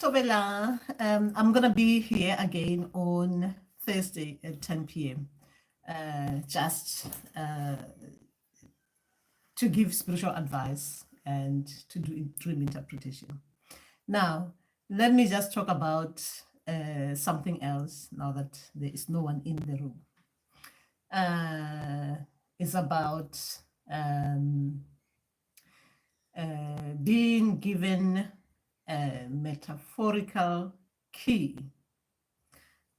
Tobela, I'm going to be here again on Thursday at 10 p.m. Just to give spiritual advice and to do dream interpretation. Now, let me just talk about something else now that there is no one in the room. It's about being given a metaphorical key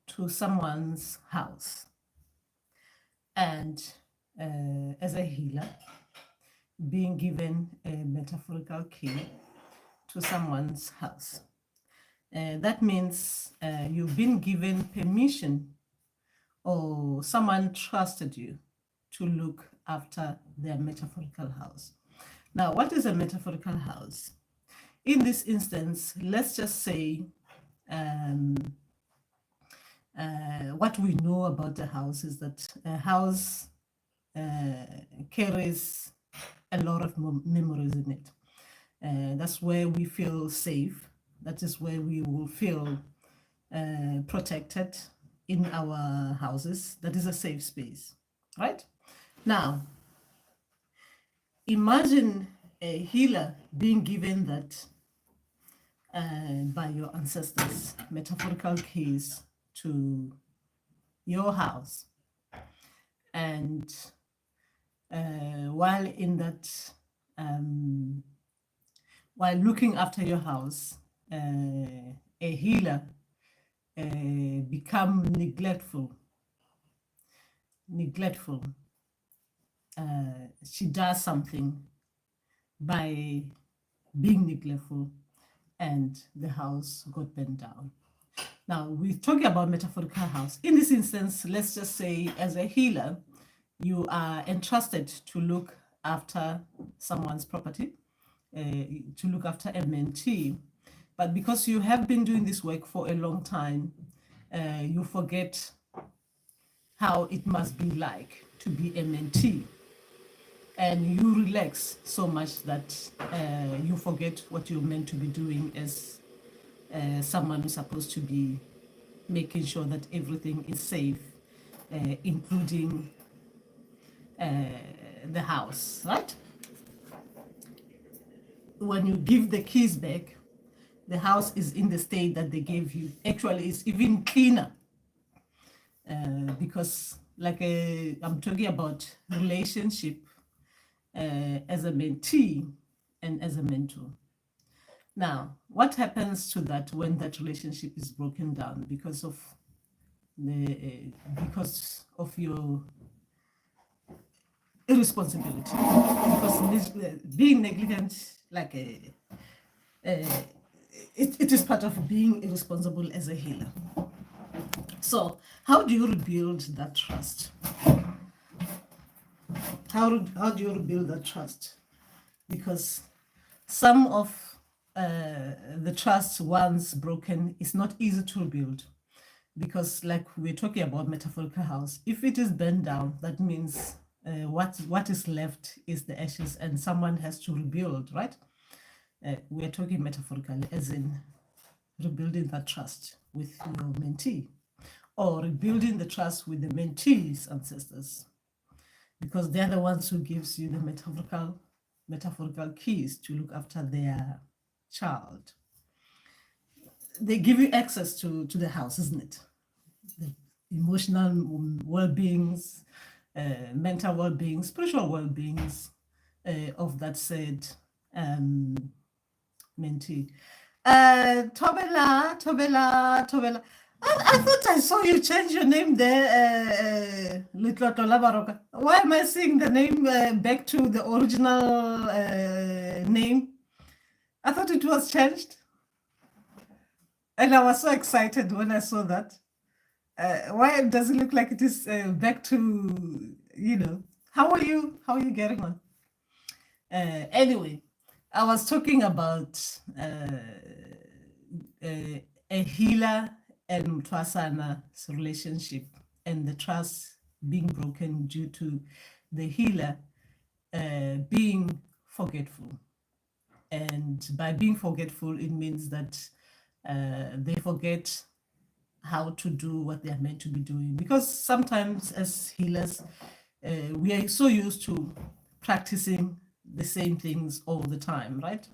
to someone's house. And as a healer, being given a metaphorical key to someone's house. That means you've been given permission or someone trusted you to look after their metaphorical house. Now, what is a metaphorical house? In this instance, let's just say what we know about a house is that a house carries a lot of memories in it. That's where we feel safe. That is where we will feel protected in our houses. That is a safe space, right? Now, imagine a healer being given that by your ancestors, metaphorical keys to your house. And while in that, while looking after your house, a healer become neglectful. She does something by being neglectful, and the house got burned down. Now, we're talking about metaphorical house. In this instance, let's just say as a healer, you are entrusted to look after someone's property, to look after a mentee. But because you have been doing this work for a long time, you forget how it must be like to be a mentee. And you relax so much that you forget what you're meant to be doing as someone who's supposed to be making sure that everything is safe, including the house, right? When you give the keys back, the house is in the state that they gave you. Actually, it's even cleaner because, like, I'm talking about relationship as a mentee and as a mentor. Now, what happens to that when that relationship is broken down because of your irresponsibility? Because being negligent, like it is part of being irresponsible as a healer. So, how do you rebuild that trust? How do you rebuild that trust? Because some of the trust once broken is not easy to rebuild, because like we're talking about metaphorical house, if it is burned down, that means what is left is the ashes and someone has to rebuild, right? We're talking metaphorically, as in rebuilding that trust with your mentee, or rebuilding the trust with the mentee's ancestors, because they're the ones who gives you the metaphorical keys to look after their child. They give you access to the house, isn't it? The emotional well-beings, mental well-being, spiritual well-beings of that said mentee. Tobela. I thought I saw you change your name there, Litloto Labaroka. Why am I seeing the name back to the original name? I thought it was changed. And I was so excited when I saw that. Why does it look like it is back to, how are you getting on? Anyway, I was talking about a healer and Mtwasana's relationship and the trust being broken due to the healer being forgetful. And by being forgetful, it means that They forget how to do what they are meant to be doing, because sometimes as healers, we are so used to practicing the same things all the time, right?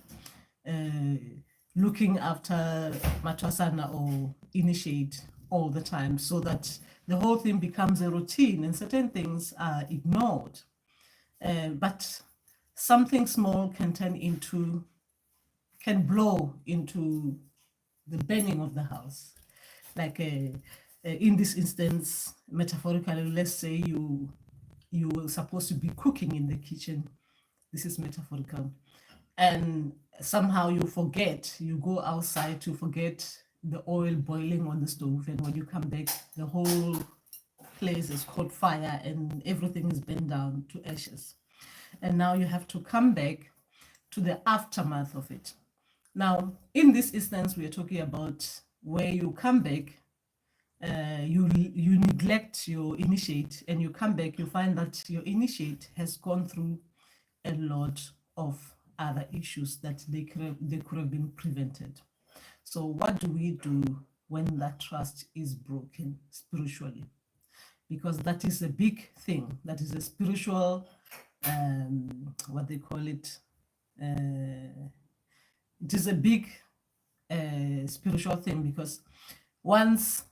Looking after Matrasana or initiate all the time, so that the whole thing becomes a routine and certain things are ignored. But something small can blow into the burning of the house. Like in this instance, metaphorically, let's say you were supposed to be cooking in the kitchen. This is metaphorical. And somehow you forget, you go outside to forget the oil boiling on the stove. And when you come back, the whole place is caught fire and everything is burned down to ashes. And now you have to come back to the aftermath of it. Now, in this instance, we are talking about where you come back, you neglect your initiate, and you come back, you find that your initiate has gone through a lot of other issues that they could have been prevented. So what do we do when that trust is broken spiritually? Because that is a big thing. That is a spiritual, what they call it. It is a big spiritual thing, because once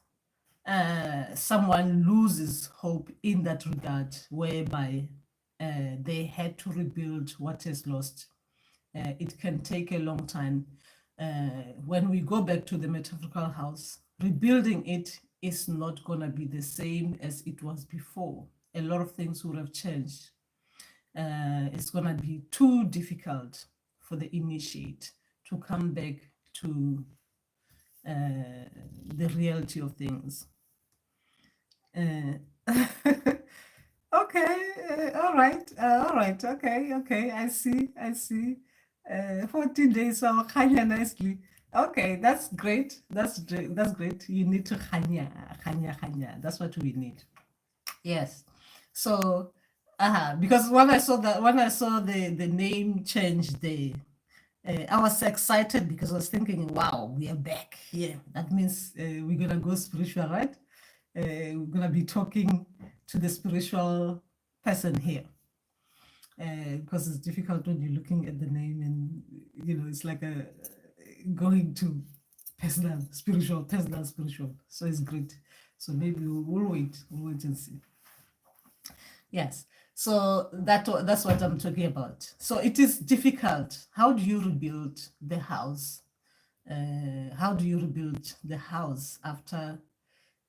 someone loses hope in that regard, whereby they had to rebuild what is lost, it can take a long time. When we go back to the metaphorical house, rebuilding it is not going to be the same as it was before. A lot of things would have changed. It's going to be too difficult for the initiate to come back to the reality of things. Okay, all right, okay, I see. 14 days, so khanya nicely. Okay, that's great. That's great. You need to khanya. That's what we need. Yes. So, because when I saw the name change there, I was excited because I was thinking, wow, we are back here. That means we're gonna go spiritual, right? We're gonna be talking to the spiritual person here. Because it's difficult when you're looking at the name and it's like a going to personal spiritual. So it's great. So maybe we'll wait and see. Yes. So that's what I'm talking about. So it is difficult. How do you rebuild the house? How do you rebuild the house after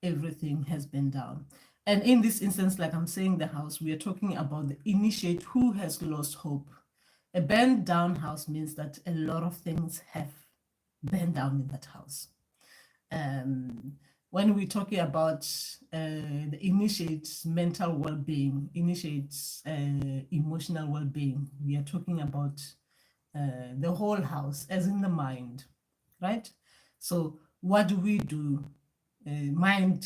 everything has been down? And in this instance, like I'm saying, the house, we are talking about the initiate who has lost hope. A burned down house means that a lot of things have burned down in that house. When we're talking about the initiates mental well-being, initiates emotional well-being, we are talking about the whole house, as in the mind, right? So what do we do? Mind,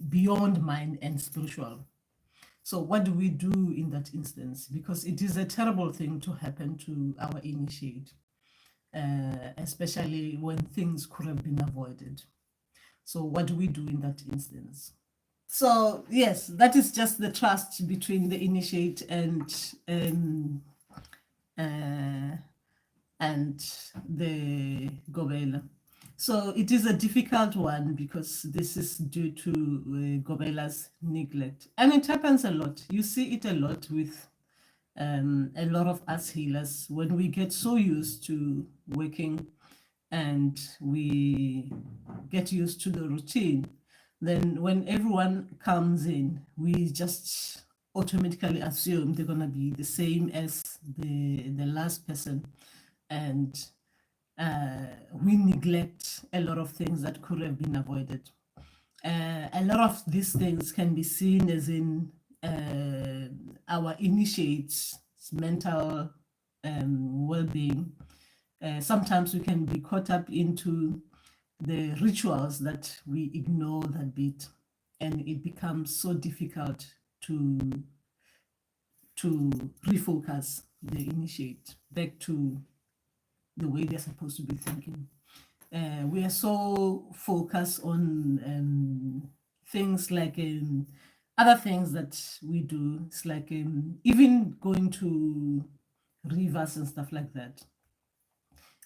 beyond mind and spiritual. So what do we do in that instance? Because it is a terrible thing to happen to our initiate, especially when things could have been avoided. So what do we do in that instance? So yes, that is just the trust between the initiate and the Gobela. So it is a difficult one because this is due to Gobela's neglect. And it happens a lot. You see it a lot with a lot of us healers when we get so used to working and we get used to the routine. Then when everyone comes in, we just automatically assume they're going to be the same as the last person. And we neglect a lot of things that could have been avoided. A lot of these things can be seen as in our initiates mental well-being. Sometimes we can be caught up into the rituals that we ignore that bit, and it becomes so difficult to refocus the initiate back to the way they're supposed to be thinking. we are so focused on things like other things that we do. It's like even going to rivers and stuff like that.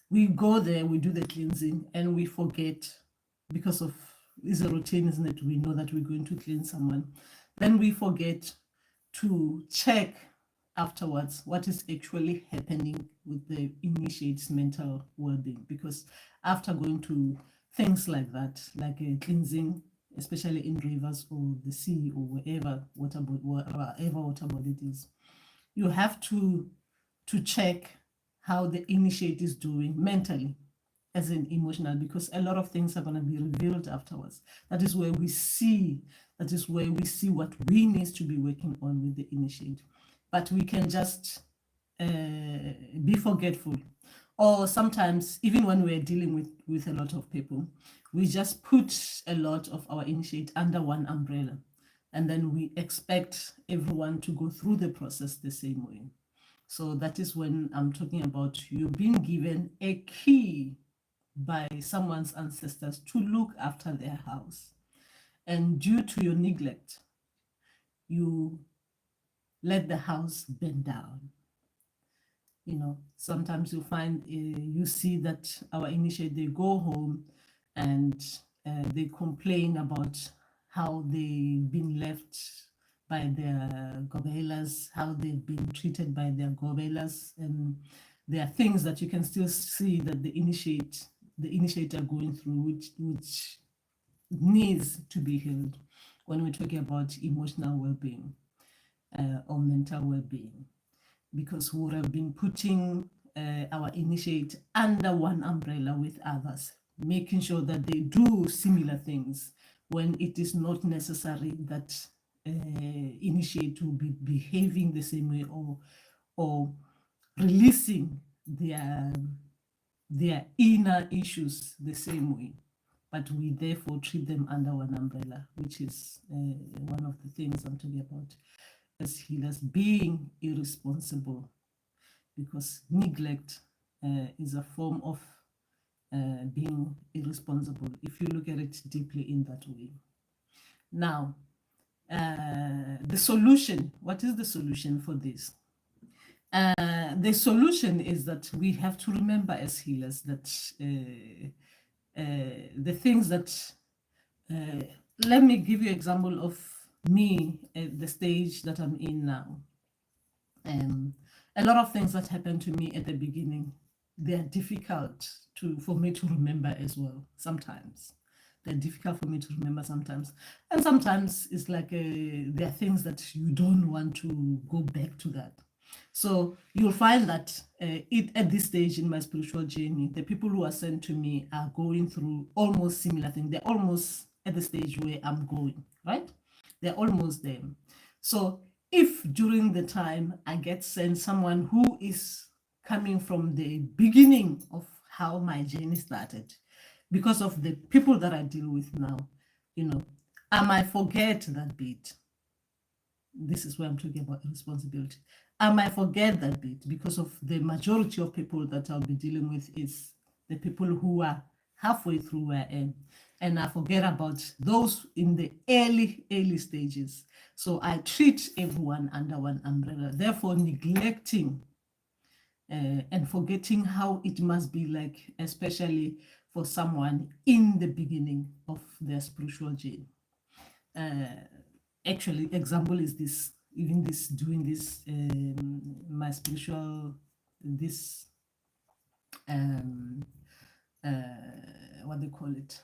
We go there, we do the cleansing, and we forget because of it's a routine, isn't it? We know that we're going to cleanse someone. Then we forget to check afterwards what is actually happening with the initiate's mental well-being, because after going to things like that, like a cleansing, especially in rivers or the sea or wherever water body it is, you have to check how the initiate is doing mentally as in emotional, because a lot of things are going to be revealed afterwards. That is where we see what we need to be working on with the initiate. But we can just be forgetful, or sometimes even when we're dealing with a lot of people, we just put a lot of our initiate under one umbrella, and then we expect everyone to go through the process the same way. So that is when I'm talking about you being given a key by someone's ancestors to look after their house. And due to your neglect, you let the house burn down. You know, sometimes you find, you see that our initiate, they go home and they complain about how they've been left by their gobelas, how they've been treated by their gobelas. And there are things that you can still see that the initiate are going through, which needs to be healed when we're talking about emotional well-being or mental well-being, because we would have been putting our initiate under one umbrella with others, making sure that they do similar things when it is not necessary that initiate will be behaving the same way, or releasing their inner issues the same way. But we therefore treat them under one umbrella, which is one of the things I'm talking about as healers, being irresponsible, because neglect is a form of being irresponsible if you look at it deeply in that way. Now, the solution, what is the solution for this? The solution is that we have to remember as healers that the things that, let me give you an example of me at the stage that I'm in now. A lot of things that happened to me at the beginning, they're difficult for me to remember as well. Sometimes they're difficult for me to remember sometimes. And sometimes it's like there are things that you don't want to go back to that. So you'll find that at this stage in my spiritual journey, the people who are sent to me are going through almost similar things. They're almost at the stage where I'm going, right? They're almost there. So if during the time I get sent someone who is coming from the beginning of how my journey started, because of the people that I deal with now, you know, I might forget that bit. This is where I'm talking about responsibility. I might forget that bit because of the majority of people that I'll be dealing with is the people who are halfway through where I am. And I forget about those in the early stages. So I treat everyone under one umbrella, therefore neglecting and forgetting how it must be like, especially for someone in the beginning of their spiritual journey. Actually, example is this, even this, doing this, my spiritual, this, what they call it,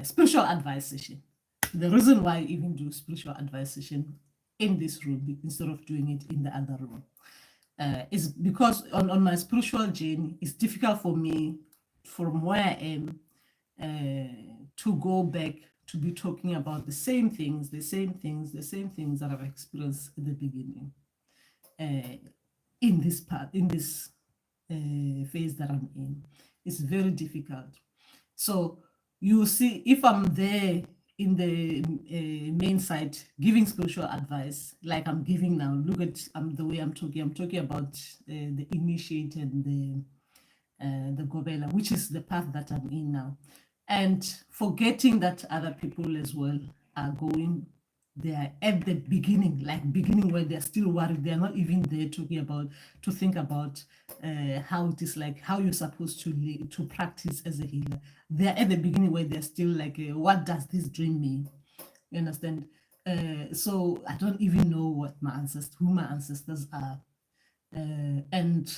spiritual advice session. The reason why I even do spiritual advice session in this room instead of doing it in the other room is because on my spiritual journey, it's difficult for me from where I am to go back to be talking about the same things that I've experienced at the beginning in this phase that I'm in. It's very difficult. So you see, if I'm there in the main site, giving spiritual advice, like I'm giving now. Look at the way I'm talking. I'm talking about the initiate and the Gobela, which is the path that I'm in now, and forgetting that other people as well are going. They are at the beginning, like beginning where they're still worried. They're not even there to think about how it is, like how you're supposed to practice as a healer. They're at the beginning where they're still like, what does this dream mean? You understand? So I don't even know who my ancestors are, and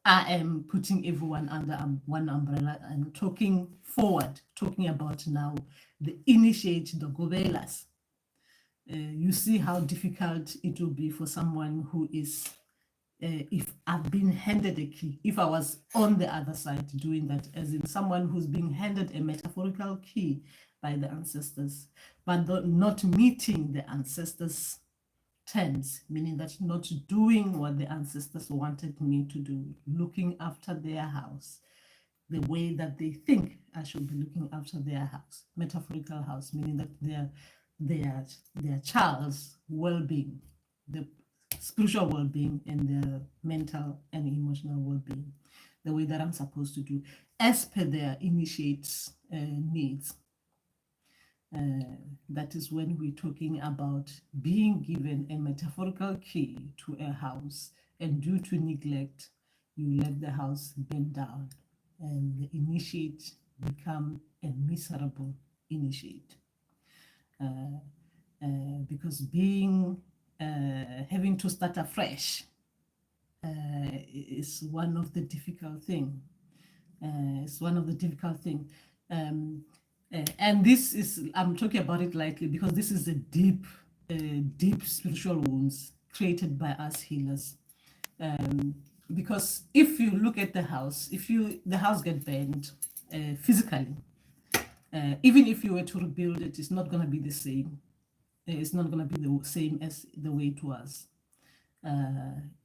I am putting everyone under one umbrella and talking about now the initiate, the Gobelas. You see how difficult it will be for someone who is, if I've been handed a key, if I was on the other side doing that, as in someone who's being handed a metaphorical key by the ancestors, but not meeting the ancestors' terms, meaning that not doing what the ancestors wanted me to do, looking after their house the way that they think I should be looking after their house, metaphorical house, meaning that their child's well-being, the spiritual well-being, and their mental and emotional well-being, the way that I'm supposed to do, as per their initiates needs. That is when we're talking about being given a metaphorical key to a house, and due to neglect, you let the house burn down, and the initiate become a miserable initiate. Because having to start afresh is one of the difficult thing. It's one of the difficult thing. And this is, I'm talking about it lightly because this is a deep spiritual wounds created by us healers. Because if you look at the house, the house get burned physically, even if you were to rebuild it, it's not going to be the same. It's not going to be the same as the way it was.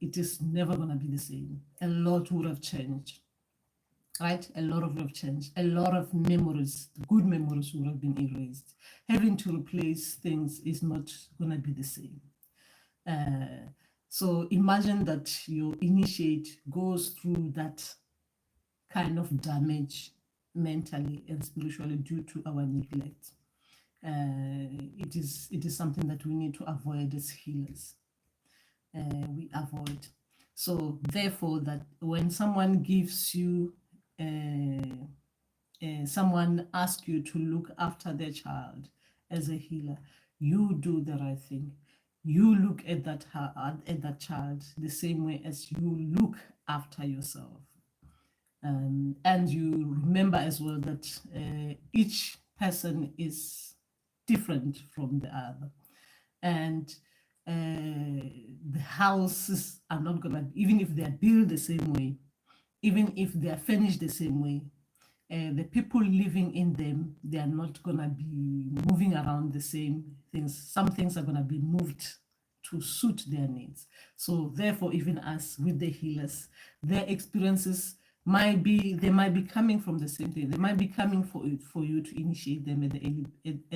It is never going to be the same. A lot would have changed, right? A lot would have changed. A lot of memories, good memories, would have been erased. Having to replace things is not going to be the same. So imagine that your initiate goes through that kind of damage mentally and spiritually due to our neglect. It is something that we need to avoid as healers. We avoid. So therefore, that when someone gives you, someone asks you to look after their child as a healer, you do the right thing. You look at that child the same way as you look after yourself. And you remember as well that each person is different from the other. And the houses are not going to, even if they're built the same way, even if they're finished the same way, the people living in them, they are not going to be moving around the same things. Some things are going to be moved to suit their needs. So therefore, even as with the healers, their experiences might be coming from the same thing. They might be coming for you to initiate them at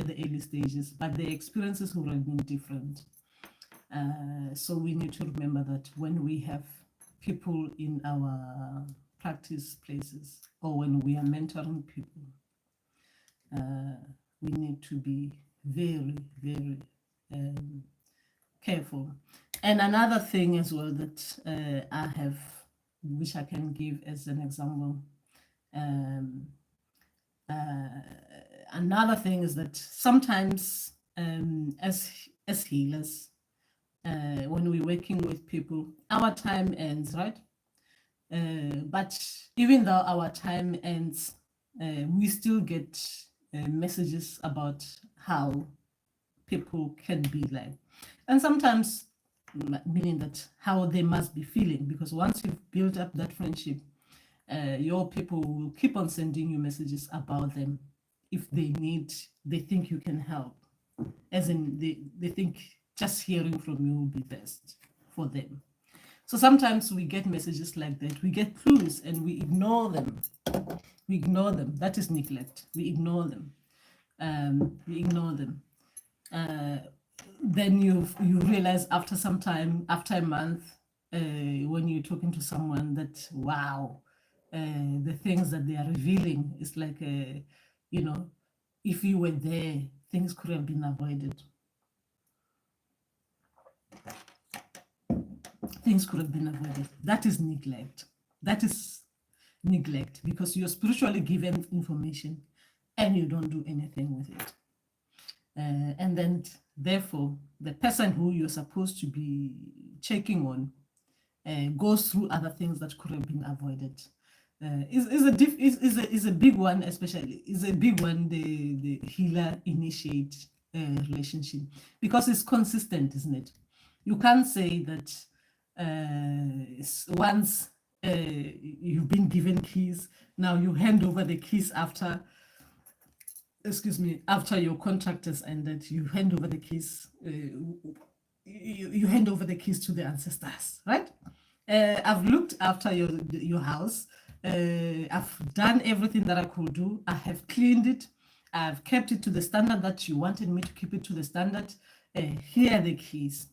the early stages, but the experiences would have been different. So we need to remember that when we have people in our practice places, or when we are mentoring people, we need to be very, very careful. And another thing as well that I have, which I can give as an example, another thing is that sometimes as healers, when we're working with people, our time ends, right? But even though our time ends, we still get messages about how people can be like. And sometimes, meaning that how they must be feeling, because once you've built up that friendship, your people will keep on sending you messages about them if they think you can help. As in, they think just hearing from you will be best for them. So sometimes we get messages like that. We get clues and we ignore them. We ignore them. That is neglect. We ignore them. we ignore them. Uh, then you realize after some time, after a month, when you're talking to someone, that wow, the things that they are revealing is like, you know, if you were there, things could have been avoided. Things could have been avoided. That is neglect. That is neglect, because you're spiritually given information and you don't do anything with it. And then, therefore, the person who you're supposed to be checking on goes through other things that could have been avoided. Is a big one, especially is a big one. The healer initiate relationship, because it's consistent, isn't it? You can't say that once you've been given keys, now you hand over the keys after, excuse me, after your contract has ended, you hand over the keys. You hand over the keys to the ancestors, right? I've looked after your house. I've done everything that I could do. I have cleaned it. I've kept it to the standard that you wanted me to keep it to the standard. Here are the keys.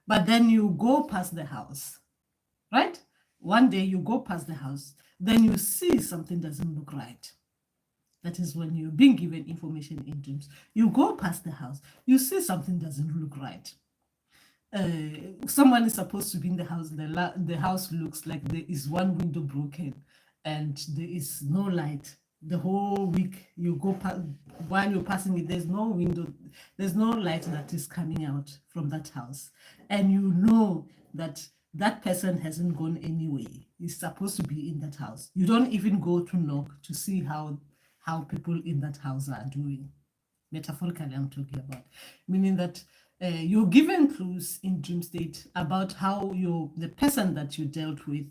But then you go past the house, right? One day you go past the house, then you see something doesn't look right. That is when you're being given information in dreams. You go past the house, you see something doesn't look right. Someone is supposed to be in the house. The house looks like there is one window broken and there is no light. The whole week you go while you're passing it, there's no window, there's no light that is coming out from that house. And you know that that person hasn't gone anywhere. He's supposed to be in that house. You don't even go to knock to see how people in that house are doing. Metaphorically, I'm talking about, meaning that you're given clues in dream state about how the person that you dealt with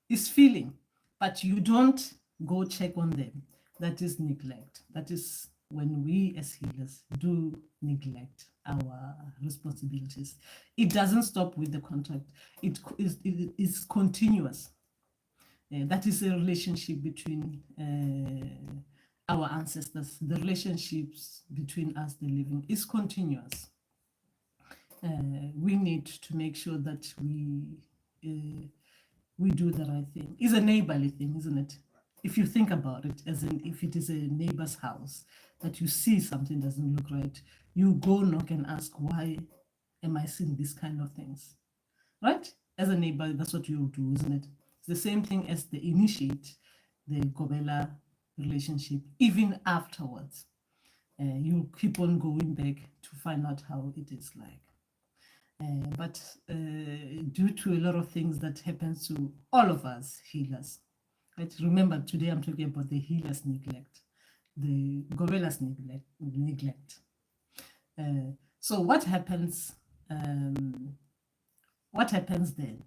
is feeling, but you don't go check on them. That is neglect. That is when we as healers do neglect our responsibilities. It doesn't stop with the contract. It is continuous. That is a relationship between our ancestors. The relationships between us, the living, is continuous. We need to make sure that we do the right thing. It's a neighborly thing, isn't it? If you think about it, as in if it is a neighbor's house that you see something doesn't look right, you go knock and ask, why am I seeing these kind of things? Right? As a neighbor, that's what you do, isn't it? It's the same thing as the initiate, the Gobela relationship, even afterwards. You keep on going back to find out how it is like. But due to a lot of things that happens to all of us healers, right? Remember, today I'm talking about the healers' neglect, the Gobela's neglect. So what happens? What happens then?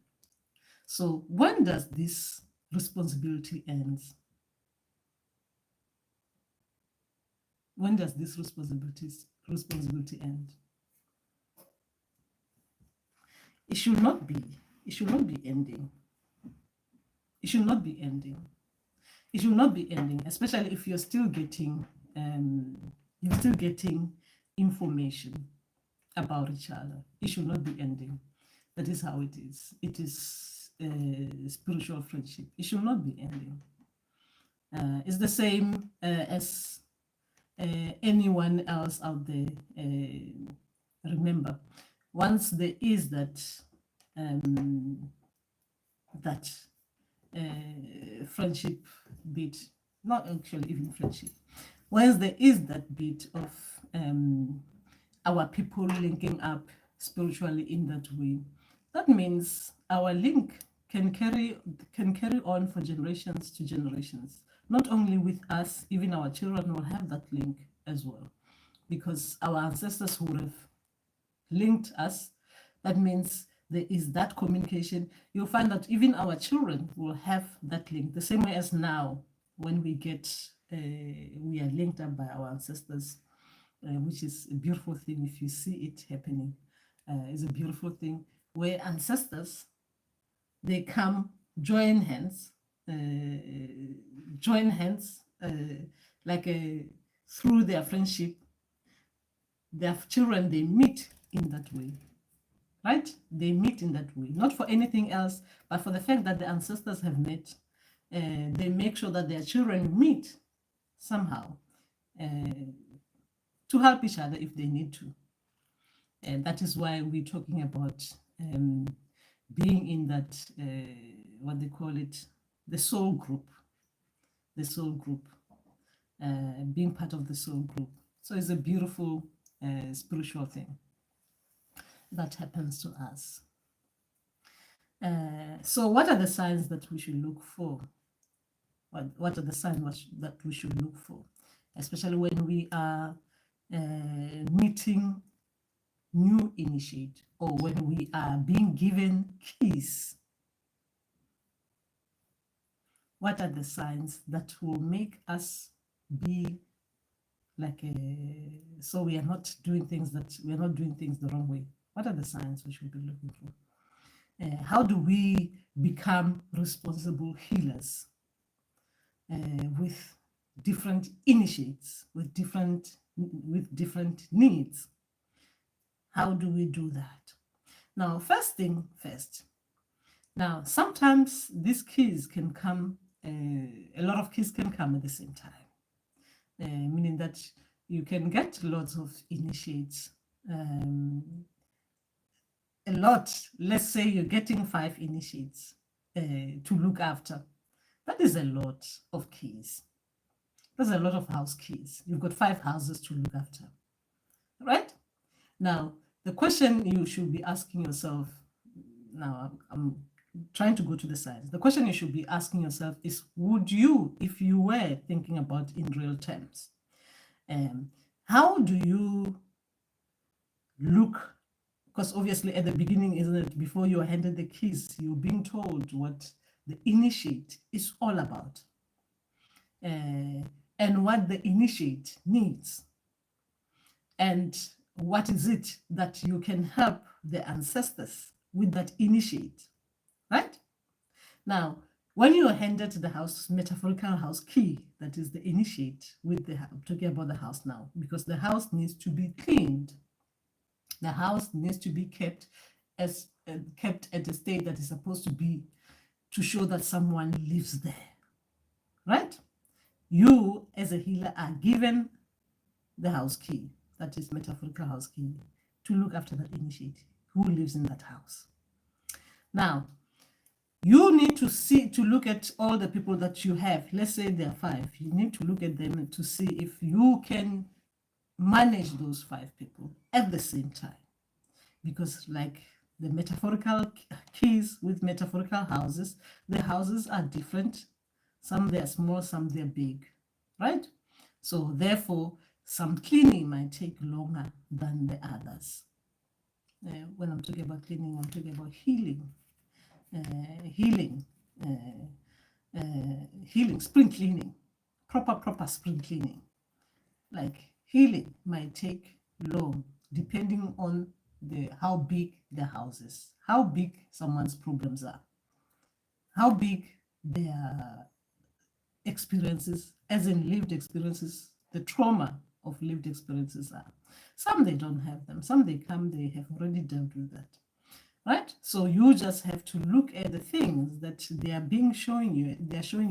So when does this responsibility end? When does this responsibility end? It should not be ending. It should not be ending. It should not be ending, especially if you're still getting information about each other. It should not be ending. That is how it is. It is spiritual friendship. It should not be ending. It's the same as anyone else out there. Remember, once there is that friendship bit, not actually even friendship, once there is that bit of our people linking up spiritually in that way, that means our link can carry on for generations to generations. Not only with us, even our children will have that link as well, because our ancestors would have linked us. That means there is that communication. You'll find that even our children will have that link, the same way as now when we are linked up by our ancestors, which is a beautiful thing. If you see it happening, it's a beautiful thing where ancestors, they come join hands, like through their friendship, their children, they meet in that way, right? They meet in that way, not for anything else, but for the fact that the ancestors have met. They make sure that their children meet somehow to help each other if they need to. And that is why we're talking about being in that, what they call it, the soul group, being part of the soul group. So it's a beautiful spiritual thing that happens to us. So what are the signs that we should look for? What are the signs that we should look for, especially when we are meeting new initiate, or when we are being given keys? What are the signs that will make us be like so we are not doing things the wrong way? What are the signs we should be looking for? How do we become responsible healers with different initiates, with different needs? How do we do that? Now, first thing first. Now, sometimes these keys can come, a lot of keys can come at the same time, meaning that you can get lots of initiates. A lot, let's say you're getting 5 initiates to look after. That is a lot of keys. That's a lot of house keys. You've got 5 houses to look after, right? Now, the question you should be asking yourself, now I'm trying to go to the side. The question you should be asking yourself is, would you, if you were thinking about in real terms, how do you look? Because obviously at the beginning, isn't it, before you're handed the keys, you're being told what the initiate is all about, and what the initiate needs, and what is it that you can help the ancestors with that initiate, right? Now, when you're handed the house, metaphorical house key, that is the initiate with the, I'm talking about the house now, because the house needs to be cleaned. The house needs to be kept at a state that is supposed to be, to show that someone lives there, right? You, as a healer, are given the house key, that is metaphorical house key, to look after that initiate who lives in that house. Now, you need to look at all the people that you have. Let's say there are 5. You need to look at them to see if you can manage those 5 people at the same time. Because like the metaphorical keys with metaphorical houses, the houses are different. Some they're small, some they're big, right? So therefore, some cleaning might take longer than the others. When I'm talking about cleaning, I'm talking about healing. Healing, spring cleaning, proper spring cleaning. Like healing might take long, depending on how big the house is, how big someone's problems are, how big their experiences, as in lived experiences, the trauma of lived experiences are. Some they don't have them, some they come, they have already dealt with that, right? So you just have to look at the things that they are showing you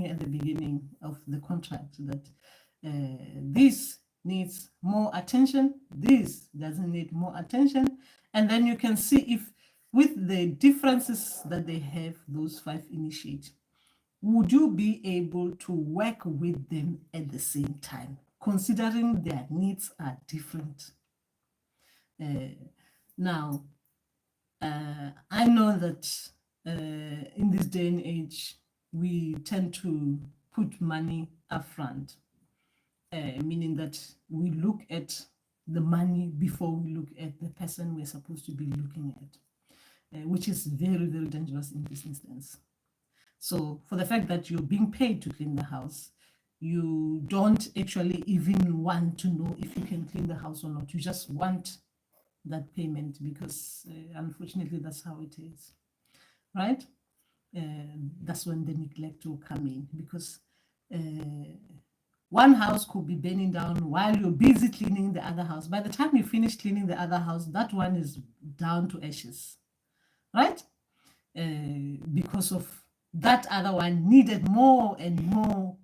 at the beginning of the contract, that this needs more attention, this doesn't need more attention, and then you can see if with the differences that they have, those 5 initiate, would you be able to work with them at the same time, considering their needs are different? Now, I know that in this day and age, we tend to put money upfront, meaning that we look at the money before we look at the person we're supposed to be looking at, which is very, very dangerous in this instance. So for the fact that you're being paid to clean the house, you don't actually even want to know if you can clean the house or not. You just want that payment because unfortunately that's how it is, right? That's when the neglect will come in, because One house could be burning down while you're busy cleaning the other house. By the time you finish cleaning the other house, that one is down to ashes, right? Because of that other one needed more and more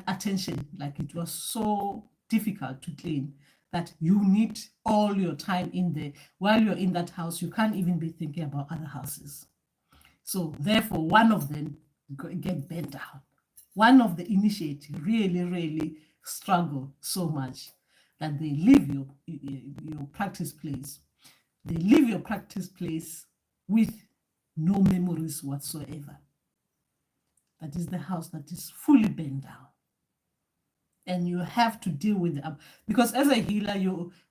attention. Like it was so difficult to clean that you need all your time in there. While you're in that house, you can't even be thinking about other houses. So therefore, one of them get bent down. One of the initiate really struggle so much that they leave your practice place. They leave your practice place with no memories whatsoever. That is the house that is fully bent down. And you have to deal with them. Because as a healer,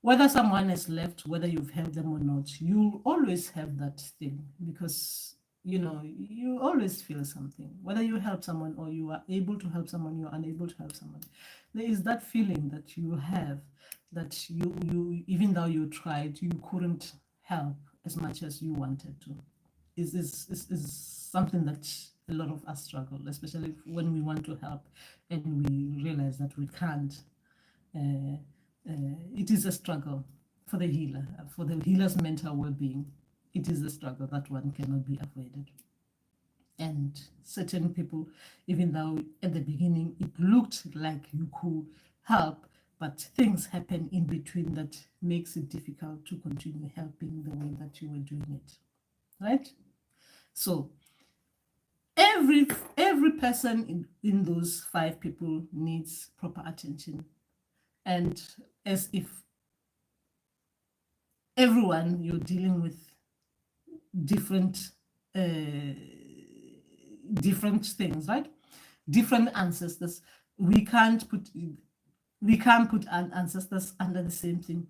whether someone has left, whether you've helped them or not, you'll always have that thing, because you always feel something, whether you help someone or you are able to help someone, you're unable to help someone. There is that feeling that you have, that you even though you tried, you couldn't help as much as you wanted to. Is something that a lot of us struggle, especially when we want to help and we realize that we can't. It is a struggle for the healer, for the healer's mental well-being. It is a struggle that one cannot be avoided. And certain people, even though at the beginning it looked like you could help, but things happen in between that makes it difficult to continue helping the way that you were doing it, right? So every person in those 5 people needs proper attention. And as if everyone you're dealing with different things, right? Different ancestors. We can't put ancestors under the same thing.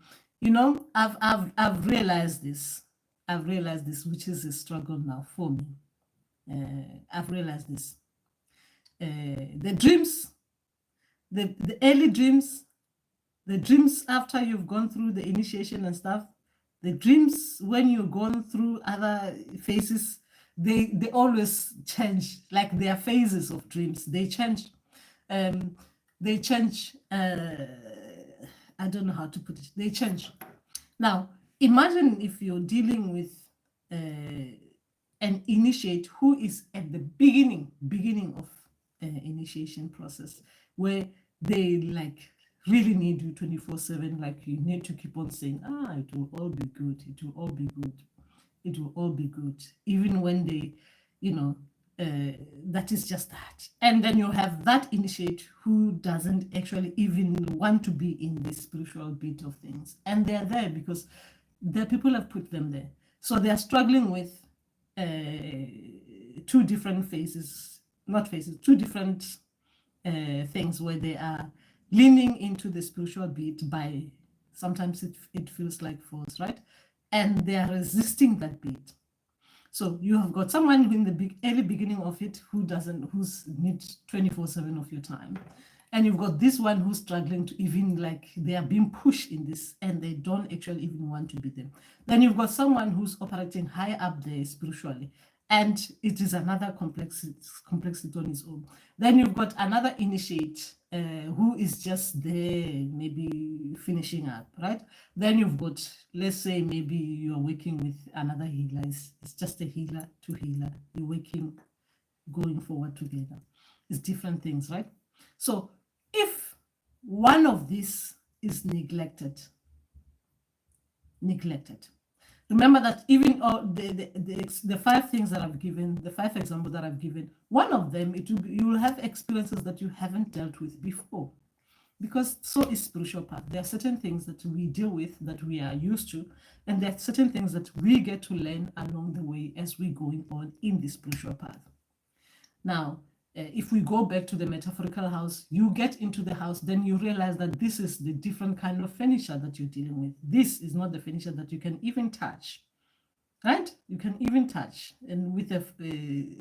I've realized this. Which is a struggle now for me. I've realized this. The dreams, the early dreams, the dreams after you've gone through the initiation and stuff, the dreams when you've gone through other phases, they always change. Like their phases of dreams, they change. They change. I don't know how to put it. They change. Now, imagine if you're dealing with an initiate who is at the beginning of initiation process, where they like really need you 24/7. Like you need to keep on saying, it will all be good, it will all be good, it will all be good, even when they, that is just that. And then you have that initiate who doesn't actually even want to be in this spiritual bit of things, and they're there because the people have put them there. So they're struggling with 2 different phases, two different things where they are leaning into the spiritual beat by, sometimes it feels like force, right? And they are resisting that beat. So you have got someone in the early beginning of it who's needs 24/7 of your time. And you've got this one who's struggling to even, like, they are being pushed in this and they don't actually even want to be there. Then you've got someone who's operating high up there spiritually, and it is another complexity on its own. Then you've got another initiate who is just there, maybe finishing up, right? Then you've got, let's say, maybe you're working with another healer. It's just a healer to healer. You're working, going forward together. It's different things, right? So if one of these is neglected, remember that even the 5 things that I've given, the 5 examples that I've given, one of them, you will have experiences that you haven't dealt with before, because so is spiritual path. There are certain things that we deal with that we are used to, and there are certain things that we get to learn along the way as we're going on in the spiritual path. Now, if we go back to the metaphorical house, you get into the house, then you realize that this is the different kind of furniture that you're dealing with. This is not the furniture that you can even touch, right? You can even touch, and with a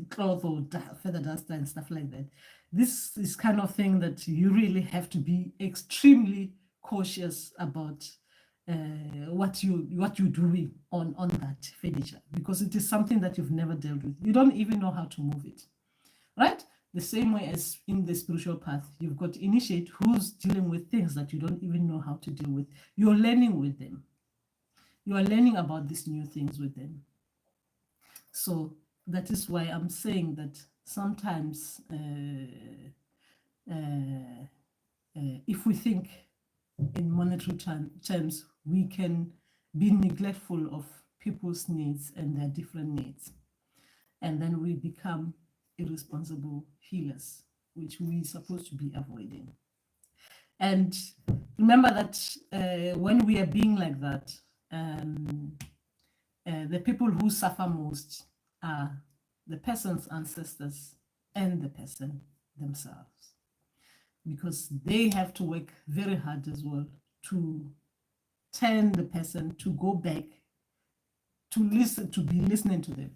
cloth or feather duster and stuff like that. This is kind of thing that you really have to be extremely cautious about what you're doing on that furniture, because it is something that you've never dealt with. You don't even know how to move it, right? The same way as in the spiritual path, you've got initiate who's dealing with things that you don't even know how to deal with. You're learning with them. You are learning about these new things with them. So that is why I'm saying that sometimes if we think in monetary terms, we can be neglectful of people's needs and their different needs. And then we become irresponsible healers, which we're supposed to be avoiding. And remember that when we are being like that, the people who suffer most are the person's ancestors and the person themselves, because they have to work very hard as well to turn the person to go back to listen, to be listening to them.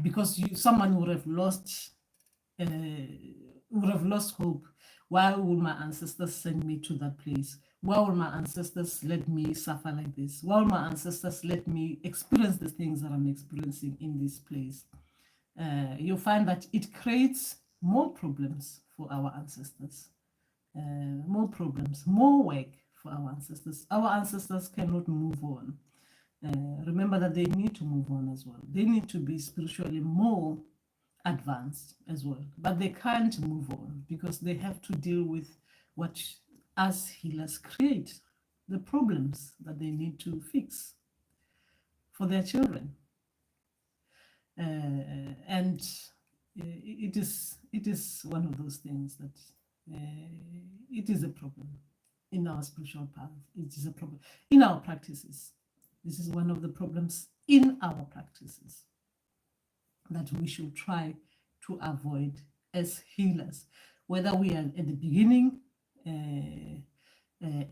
Because someone would have lost hope. Why would my ancestors send me to that place? Why would my ancestors let me suffer like this? Why would my ancestors let me experience the things that I'm experiencing in this place? You'll find that it creates more problems for our ancestors, more problems, more work for our ancestors. Our ancestors cannot move on. Remember that they need to move on as well. They need to be spiritually more advanced as well, but they can't move on because they have to deal with what us healers create, the problems that they need to fix for their children. And it is one of those things that it is a problem in our spiritual path. It is a problem in our practices. This is one of the problems in our practices that we should try to avoid as healers, whether we are at the beginning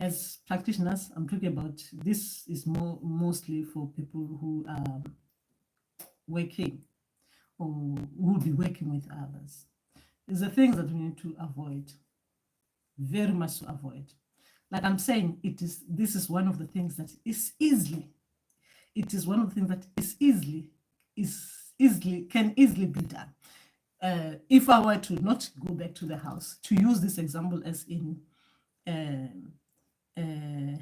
as practitioners. I'm talking about this is mostly for people who are working or will be working with others. It's the things that we need to avoid, very much to avoid. Like I'm saying, this is one of the things that is easily, it is one of the things that can easily be done. If I were to not go back to the house, to use this example as in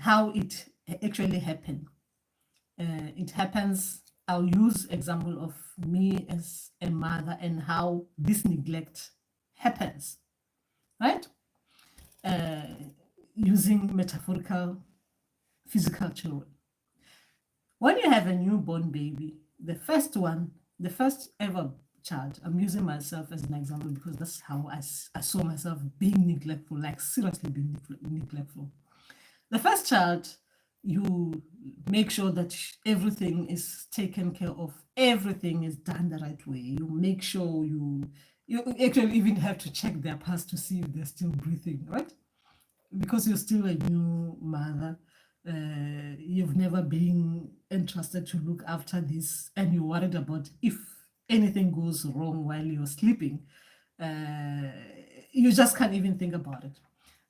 how it actually happened. It happens, I'll use example of me as a mother and how this neglect happens, right? Using metaphorical physical children. When you have a newborn baby, the first ever child, I'm using myself as an example because that's how I saw myself being neglectful, like seriously being neglectful. The first child, you make sure that everything is taken care of, everything is done the right way. You make sure you actually even have to check their pulse to see if they're still breathing, right? Because you're still a new mother. You've never been entrusted to look after this, and you're worried about if anything goes wrong while you're sleeping. You just can't even think about it.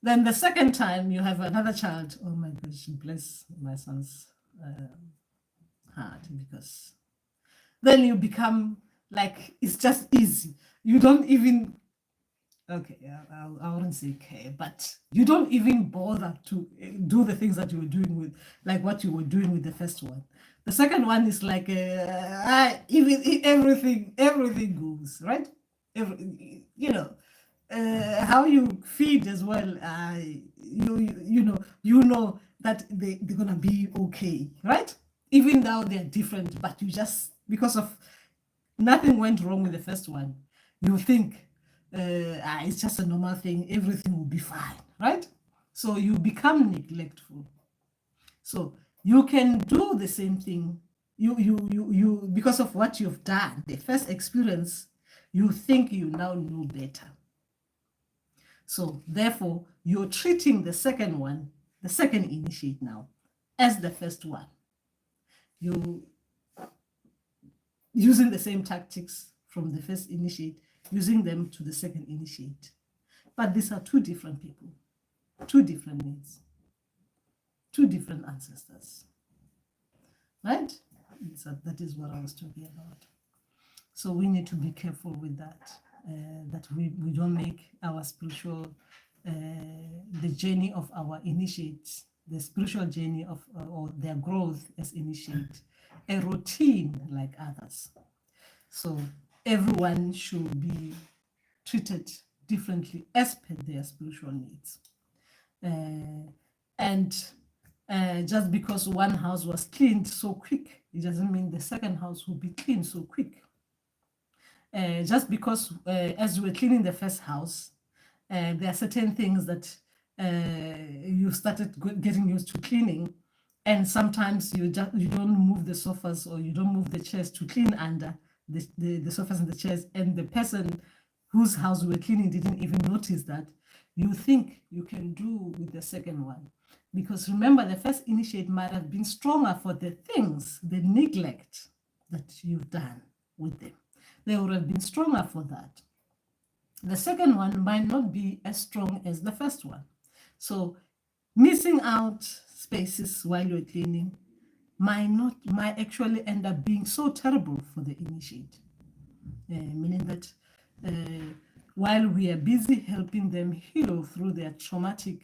Then the second time you have another child. Oh my gosh, bless my son's heart, because then you become like, it's just easy. You don't even, okay, I wouldn't say care, but you don't even bother to do the things that you were doing with, like what you were doing with the first one. The second one is like, even everything goes, right? How you feed as well, you know that they're gonna be okay, right? Even though they're different, but you just, because of nothing went wrong with the first one, you think it's just a normal thing, everything will be fine, right? So you become neglectful. So you can do the same thing. You because of what you've done, the first experience, you think you now know better. So therefore, you're treating the second one, the second initiate now, as the first one. You using the same tactics from the first initiate, using them to the second initiate. But these are two different people, two different needs, two different ancestors, right? So that is what I was talking about. So we need to be careful with that. that we don't make our spiritual, the journey of our initiates, the spiritual journey of or their growth as initiate, a routine like others. So everyone should be treated differently as per their spiritual needs. And just because one house was cleaned so quick, it doesn't mean the second house will be cleaned so quick. Just because as you were cleaning the first house, there are certain things that you started getting used to cleaning, and sometimes you don't move the sofas or you don't move the chairs to clean under the sofas and the chairs, and the person whose house you were cleaning didn't even notice that. You think you can do with the second one, because remember, the first initiate might have been stronger for the things, the neglect that you've done with them. They would have been stronger for that. The second one might not be as strong as the first one. So missing out spaces while you're cleaning might actually end up being so terrible for the initiate. Meaning that while we are busy helping them heal through their traumatic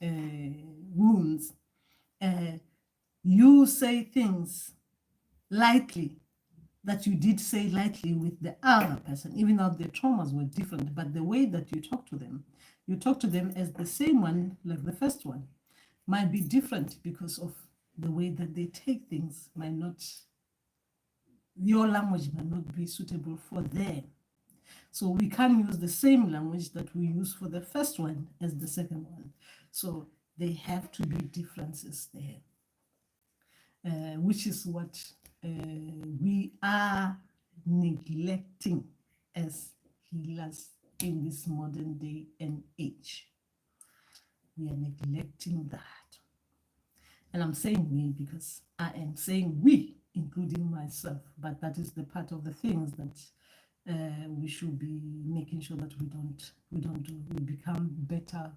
wounds, you say things lightly that you did say lightly with the other person, even though the traumas were different, but the way that you talk to them as the same one, like the first one, might be different because of the way that they take things. Your language might not be suitable for them. So we can't use the same language that we use for the first one as the second one. So they have to be differences there, which is what we are neglecting as healers in this modern day and age. We are neglecting that. And I'm saying we because I am saying we, including myself, but that is the part of the things that we should be making sure that we don't do. We become better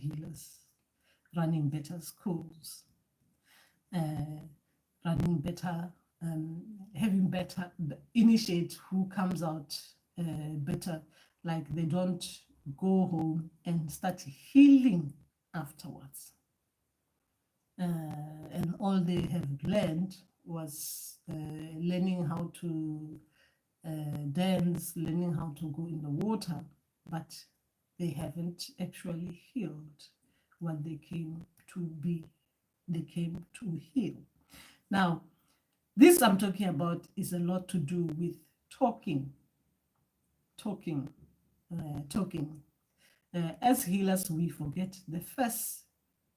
healers, running better schools, running better, having better initiate who comes out better, like they don't go home and start healing afterwards. And all they have learned was learning how to dance, learning how to go in the water, but they haven't actually healed what they came to be. They came to heal. Now, this I'm talking about is a lot to do with talking. As healers, we forget the first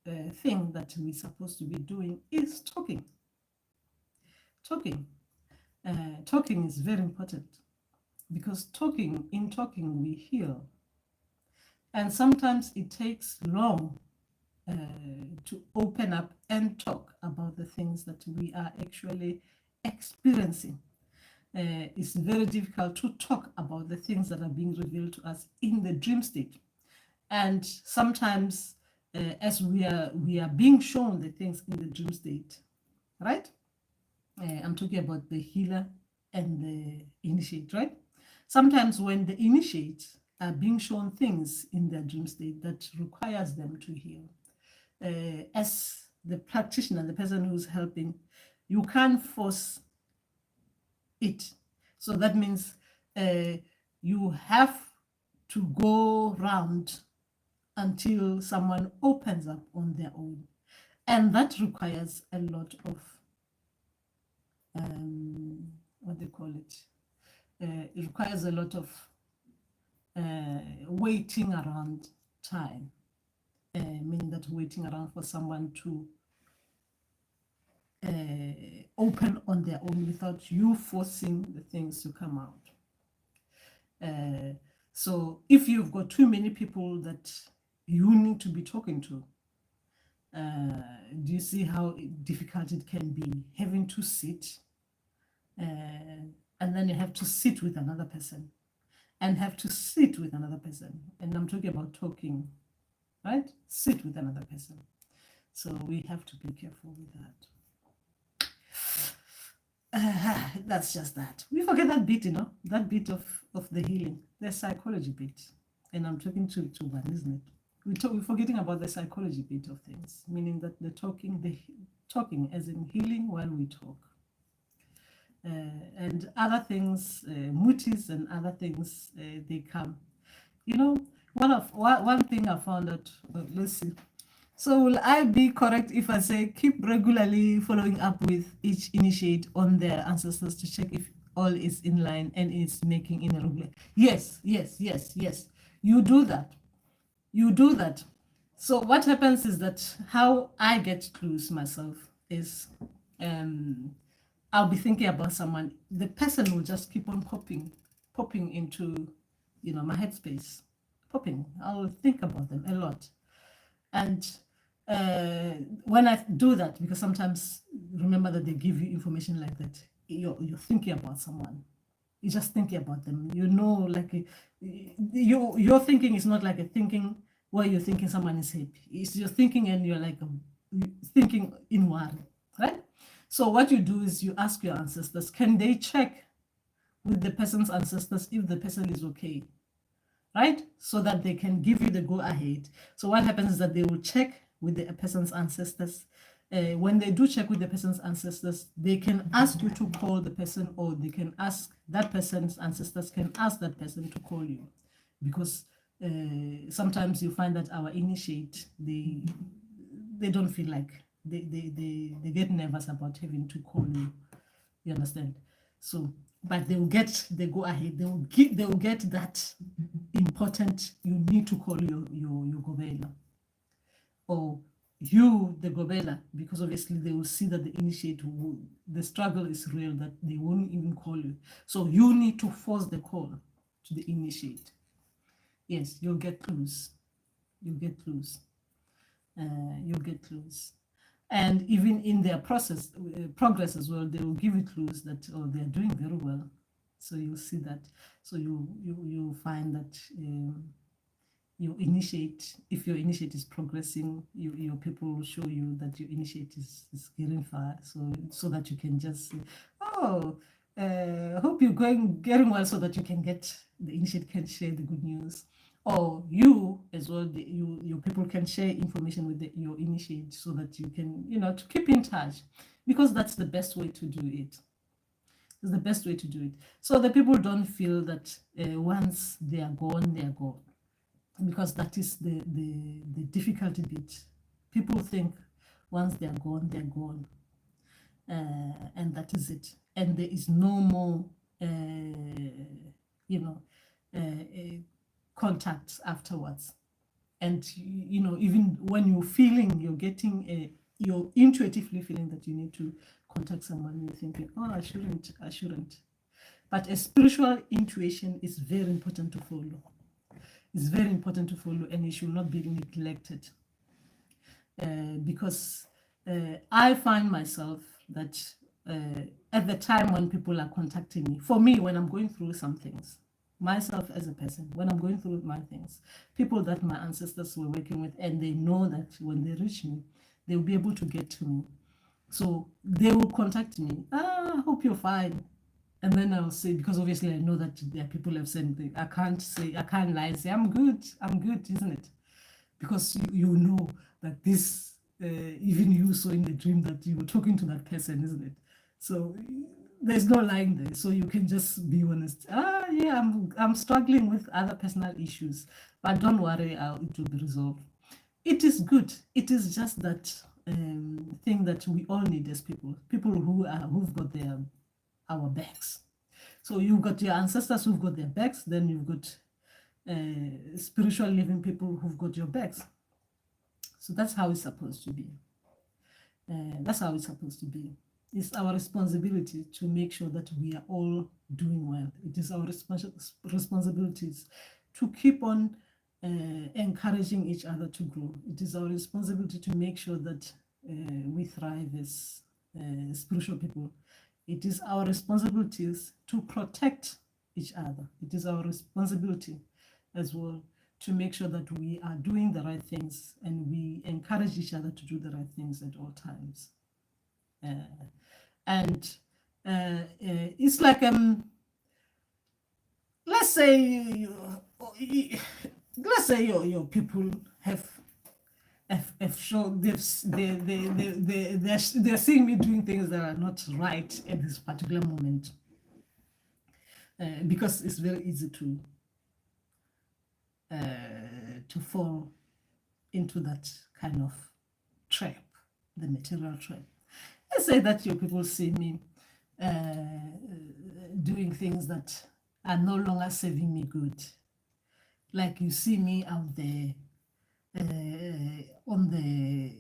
thing that we're supposed to be doing is talking. Talking is very important, because in talking we heal, and sometimes it takes long to open up and talk about the things that we are actually experiencing. It's very difficult to talk about the things that are being revealed to us in the dream state, and sometimes as we are being shown the things in the dream state, right? I'm talking about the healer and the initiate, right? Sometimes when the initiates are being shown things in their dream state that requires them to heal, as the practitioner, the person who's helping, you can't force it. So that means you have to go round until someone opens up on their own. And that requires a lot of, what they call it? It requires a lot of waiting around time, meaning that waiting around for someone to open on their own without you forcing the things to come out. So if you've got too many people that you need to be talking to, do you see how difficult it can be having to sit, and then you have to sit with another person and have to sit with another person, and I'm talking about talking, right? Sit with another person. So we have to be careful with that. That's just that. We forget that bit, that bit of the healing, the psychology bit. And I'm talking to one, isn't it? We're forgetting about the psychology bit of things, meaning that the talking as in healing while we talk. And other things, mutis and other things, they come. One thing I found out, let's see. So will I be correct if I say keep regularly following up with each initiate on their ancestors to check if all is in line and is making in a regular? Yes, yes, yes, yes. You do that. You do that. So what happens is that how I get clues myself is I'll be thinking about someone. The person will just keep on popping into, my headspace, popping. I'll think about them a lot. And when I do that, because sometimes remember that they give you information like that, you're thinking about someone. You're just thinking about them. Like your thinking is not like a thinking where you're thinking someone is happy. It's your thinking and you're like thinking in worry, right? So what you do is you ask your ancestors, can they check with the person's ancestors if the person is okay? Right? So that they can give you the go ahead. So what happens is that they will check with the person's ancestors. When they do check with the person's ancestors, they can ask you to call the person, or they can ask that person's ancestors can ask that person to call you, because sometimes you find that our initiate, they don't feel like they get nervous about having to call you. You understand? So, but they will get the go ahead. They will get that important. You need to call your gobela, or you the gobela, because obviously they will see that the initiate the struggle is real, that they won't even call you. So you need to force the call to the initiate. Yes, you'll get clues. You'll get clues. You'll get clues. And even in their progress as well, they will give you clues that they're doing very well. So you'll see that. So you find that you initiate, if your initiate is progressing, your people will show you that your initiate is getting far. So that you can just say, oh, hope you're getting well, so that you can get the initiate can share the good news. Or you as well, your people can share information with your initiate, so that you can, to keep in touch, because that's the best way to do it. It's the best way to do it. So the people don't feel that once they are gone, because that is the difficulty bit. People think once they're gone, and that is it, and there is no more, contacts afterwards. And even when you're intuitively feeling that you need to contact someone, you're thinking, oh, I shouldn't. But a spiritual intuition is very important to follow. It's very important to follow, and it should not be neglected. Because I find myself that at the time when people are contacting me, for me, when I'm going through some things, myself as a person, when I'm going through my things, people that my ancestors were working with, and they know that when they reach me, they'll be able to get to me. So they will contact me. I hope you're fine. And then I'll say, because obviously I know that there are people have said, I can't lie and say, I'm good, isn't it? Because you know that this, even you saw in the dream that you were talking to that person, isn't it? So there's no lying there. So you can just be honest. Yeah, I'm struggling with other personal issues, but don't worry, it will be resolved. It is good. It is just that thing that we all need as people who've got our backs. So you've got your ancestors who've got their backs, then you've got spiritual living people who've got your backs. So that's how it's supposed to be. That's how it's supposed to be. It's our responsibility to make sure that we are all doing well. It is our responsibilities to keep on encouraging each other to grow. It is our responsibility to make sure that we thrive as spiritual people. It is our responsibilities to protect each other. It is our responsibility as well to make sure that we are doing the right things, and we encourage each other to do the right things at all times. And it's like let's say let's say your people have shown they're seeing me doing things that are not right at this particular moment, because it's very easy to fall into that kind of trap, the material trap. Let's say that your people see me doing things that are no longer serving me good. Like you see me out there on the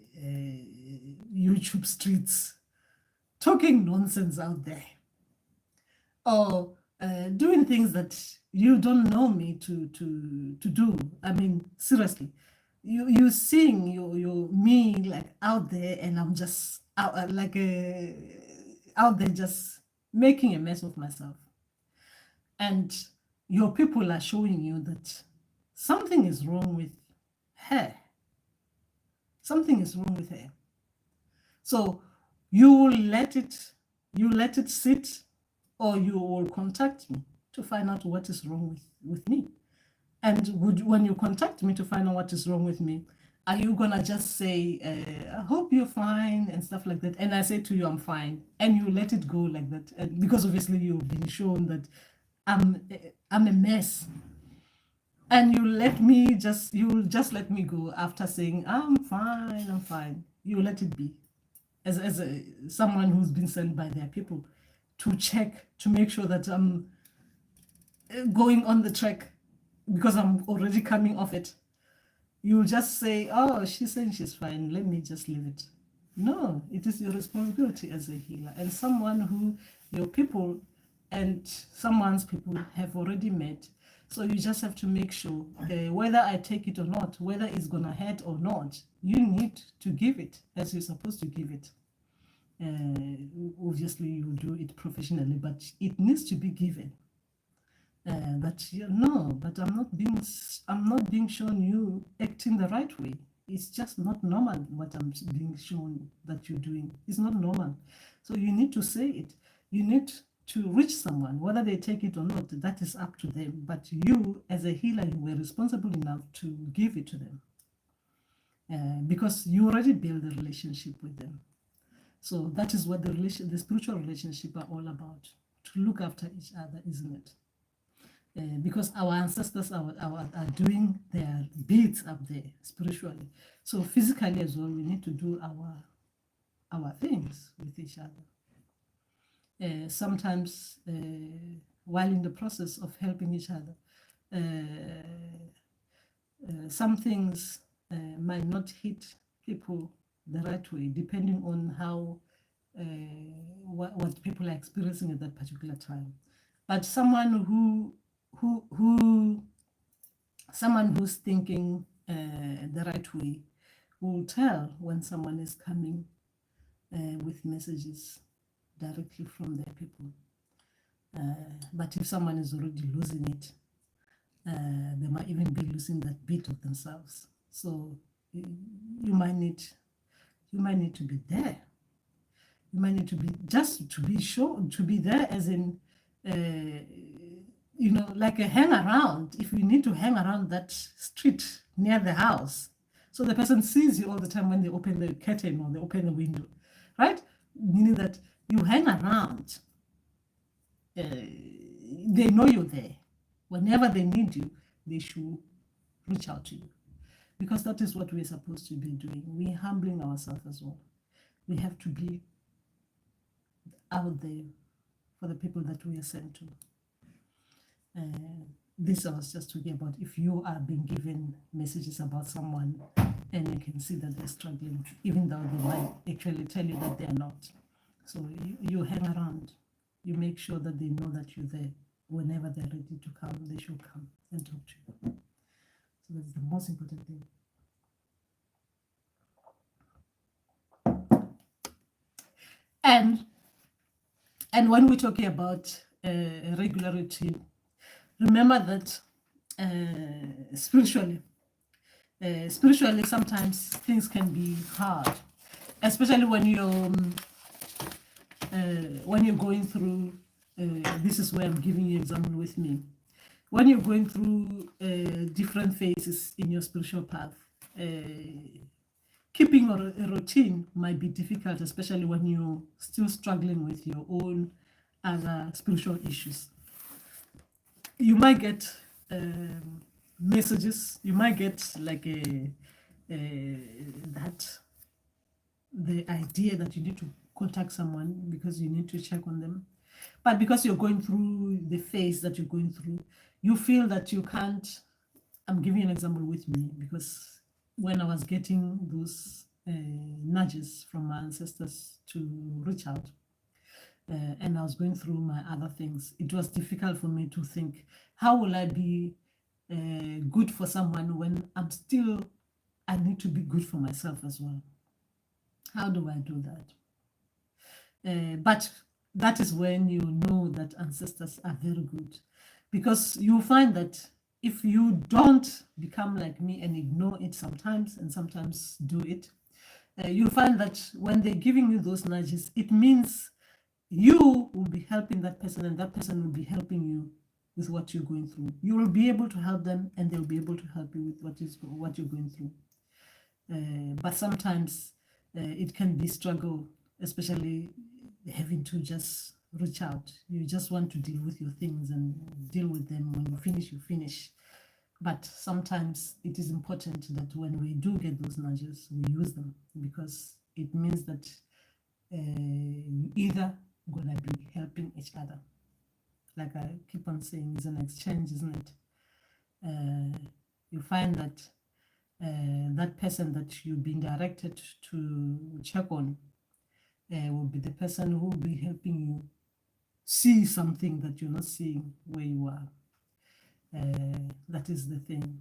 YouTube streets talking nonsense out there, or doing things that you don't know me to do. I mean, seriously, you seeing you me like out there, and I'm just out out there just making a mess of myself, and your people are showing you that something is wrong with her. Something is wrong with her. So you will let it sit, or you will contact me to find out what is wrong with me. And when you contact me to find out what is wrong with me, are you gonna just say, I hope you're fine and stuff like that? And I say to you, I'm fine, and you let it go like that? And because obviously you've been shown that I'm a mess, and you'll just let me go after saying, I'm fine. You let it be, as someone who's been sent by their people to check, to make sure that I'm going on the track, because I'm already coming off it. You'll just say, oh, she's saying she's fine, let me just leave it. No, it is your responsibility as a healer, and someone who your people and someone's people have already met. So you just have to make sure, whether I take it or not, whether it's gonna hurt or not, you need to give it as you're supposed to give it. Obviously you do it professionally, but it needs to be given. But but I'm not being shown you acting the right way. It's just not normal what I'm being shown that you're doing. It's not normal. So you need to say it. You need to reach someone, whether they take it or not, that is up to them. But you, as a healer, you were responsible enough to give it to them, because you already built a relationship with them. So that is what the spiritual relationship are all about, to look after each other, isn't it? Because our ancestors are doing their bits up there spiritually. So physically as well, we need to do our things with each other. Sometimes while in the process of helping each other, some things might not hit people the right way, depending on how what people are experiencing at that particular time. But someone who's thinking the right way will tell when someone is coming with messages directly from their people. But if someone is already losing it, they might even be losing that bit of themselves. So you might need to be there. You might need to be, just to be sure, to be there, as in like a hang around. If you need to hang around that street near the house, so the person sees you all the time when they open the curtain or they open the window, right? Meaning that you hang around. They know you're there. Whenever they need you, they should reach out to you, because that is what we're supposed to be doing. We're humbling ourselves as well. We have to be out there for the people that we are sent to. This I was just talking about. If you are being given messages about someone and you can see that they're struggling, even though they might actually tell you that they're not. So you hang around. You make sure that they know that you're there. Whenever they're ready to come, they should come and talk to you. So that's the most important thing. And when we're talking about regularity, remember that spiritually sometimes things can be hard, especially when when you're going through, this is where I'm giving you an example with me. When you're going through different phases in your spiritual path, keeping a routine might be difficult, especially when you're still struggling with your own other spiritual issues. You might get messages, you might get like that the idea that you need to contact someone because you need to check on them. But because you're going through the phase that you're going through, you feel that you can't. I'm giving you an example with me because when I was getting those nudges from my ancestors to reach out, and I was going through my other things, it was difficult for me to think, how will I be good for someone when I need to be good for myself as well? How do I do that? But that is when you know that ancestors are very good, because you find that if you don't become like me and ignore it sometimes and sometimes do it, you'll find that when they're giving you those nudges, it means you will be helping that person and that person will be helping you with what you're going through. You will be able to help them and they'll be able to help you with what you're going through. But sometimes it can be struggle, especially having to just reach out. You just want to deal with your things and deal with them. When you finish. But sometimes it is important that when we do get those nudges, we use them, because it means that you either gonna be helping each other. Like I keep on saying, it's an exchange, isn't it? You find that that person that you've been directed to check on will be the person who will be helping you see something that you're not seeing where you are. That is the thing.